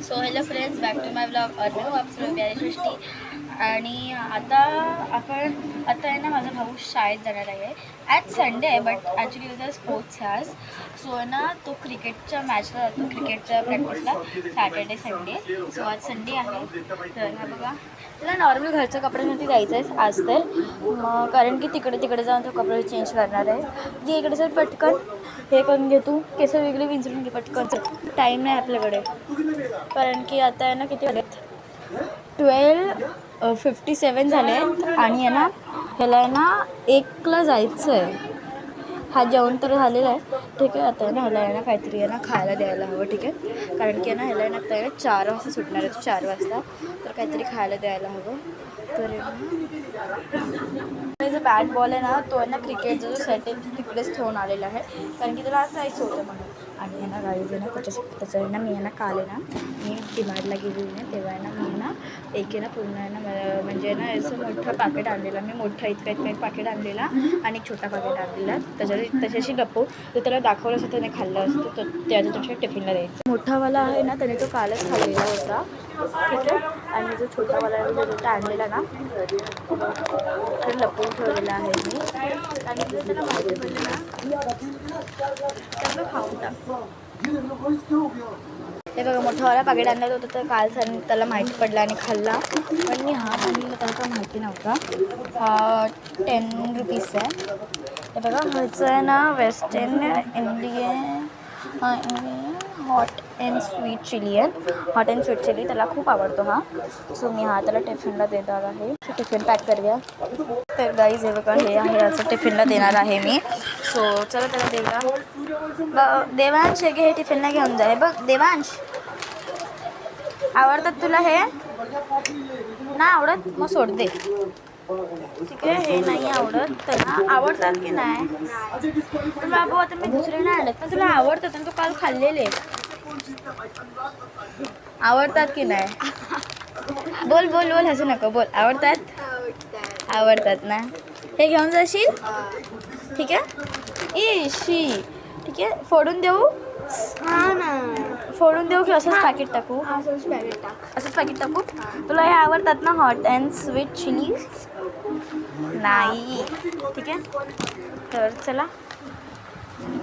So hello friends, back to my blog और मैं आप सर्व प्यारी सृष्टी. आणि आता आहे ना, माझा भाऊ शाळेत जाणार आहे. आज संडे आहे बट ॲक्च्युली उद्या स्पोर्ट्स आहे आज. सो आहे ना, तो क्रिकेटच्या मॅचला जातो, क्रिकेटच्या प्रॅक्टिसला सॅटर्डे संडे. सो आज संडे आहे. तर हा बघा, त्याला नॉर्मल घरच्या कपड्यांवरती जायचं आहे आज तर. मग कारण की तिकडे जाऊन तो कपडे चेंज करणार आहे. ती इकडे सर पटकन हे करून घे, तू केस वेगळे विंचरून घे पटकन. टाईम नाही आपल्याकडे, कारण की आता आहे ना किती वाजलेत, 12:57 झाले आहेत. आणि आहे ना, ह्याला आहे ना 1ला जायचं आहे. हा जेवण तर झालेला आहे, ठीक आहे. आता आहे ना ह्याला आहे ना काहीतरी आहे ना खायला द्यायला हवं, ठीक आहे. कारण की आहे ना ह्याला आहे ना आता 4 वाजता सुटणार आहे, 4 वाजता. तर काहीतरी खायला द्यायला हवं. तर जो बॅट बॉल आहे ना, तो आहे ना क्रिकेटचा जो सेट आहे तिकडेच ठेवून आलेला आहे, कारण की त्याला आज जायचं होतं म्हणून. आणि आहे ना गाईज आहे ना त्याचं आहे ना, मी आहे ना काल आहे ना मी डिमार्टला गेलेली ना, तेव्हा आहे ना मी आहे ना एक आहे ना पूर्ण आहे ना म्हणजे ना असं मोठं पाकिट आणलेला मी, मोठा इतका पाकिट आणलेला आणि एक छोटा पाकिट आणलेला. त्याच्याशी लपवून तर त्याला दाखवलं असतं, त्याने खाल्लं असतं, तर त्याच्या तुमच्या टिफिनला द्यायचं. मोठावाला आहे ना, त्याने तो कालच खाल्लेला होता, ठीक आहे. आणि जो छोटावाला जो आणलेला ना, तर लपवून ठेवलेला आहे मी. आणि जर त्याला माहिती पडलं ना, त्याला खाऊन टाक. हे बघा, मोठावाला पाकिट आणलं होतं, तर काल त्याला माहिती पडलं आणि खाल्ला. पण मी हा आणलेला त्याला काय माहिती नव्हता. हा 10 रुपीजचा आहे. हे बघा, ह्याचं आहे ना western Indian hot and sweet chili आहे. हॉट अँड स्वीट चिली त्याला खूप आवडतो हा. सो मी हा त्याला टिफिनला देणार आहे. टिफिन पॅक करूया. तर गाईज हे बघा, हे आहे याचं टिफिनला देणार आहे मी. सो चला त्याला देऊया. देवांश हे टिफिनला घेऊन जा. हे बघ देवांश, आवडतात तुला हे? नाही आवडत, मग सोड दे, ठीक आहे. हे नाही आवडत, त्याला आवडतात की नाही? तर बाबू आता मी दुसरे नाही आणत, पण तुला आवडतात आणि तू काल खाल्लेले, आवडतात की नाही? बोल बोल बोल, हसू नको, बोल. आवडतात ना? हे घेऊन जाशील, ठीक आहे. इशी, ठीक आहे. फोडून देऊ? हां ना, फोडून देऊ की असंच पॅकेट टाकू? असंच पॅकेट टाकू. तुला हे आवडतात ना हॉट अँड स्वीट चिली? नाही, ठीक आहे. तर चला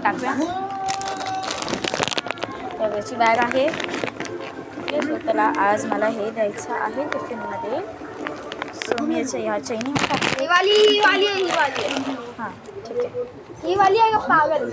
टाकूया. तर याची बॅग आहे, ठीक आहे. सो त्याला आज मला हे द्यायचं आहे टिफिनमध्ये. सो मी ह्या चैनी टाकते. ही वाली हां, ठीक आहे. ही वाली आहे का पागल?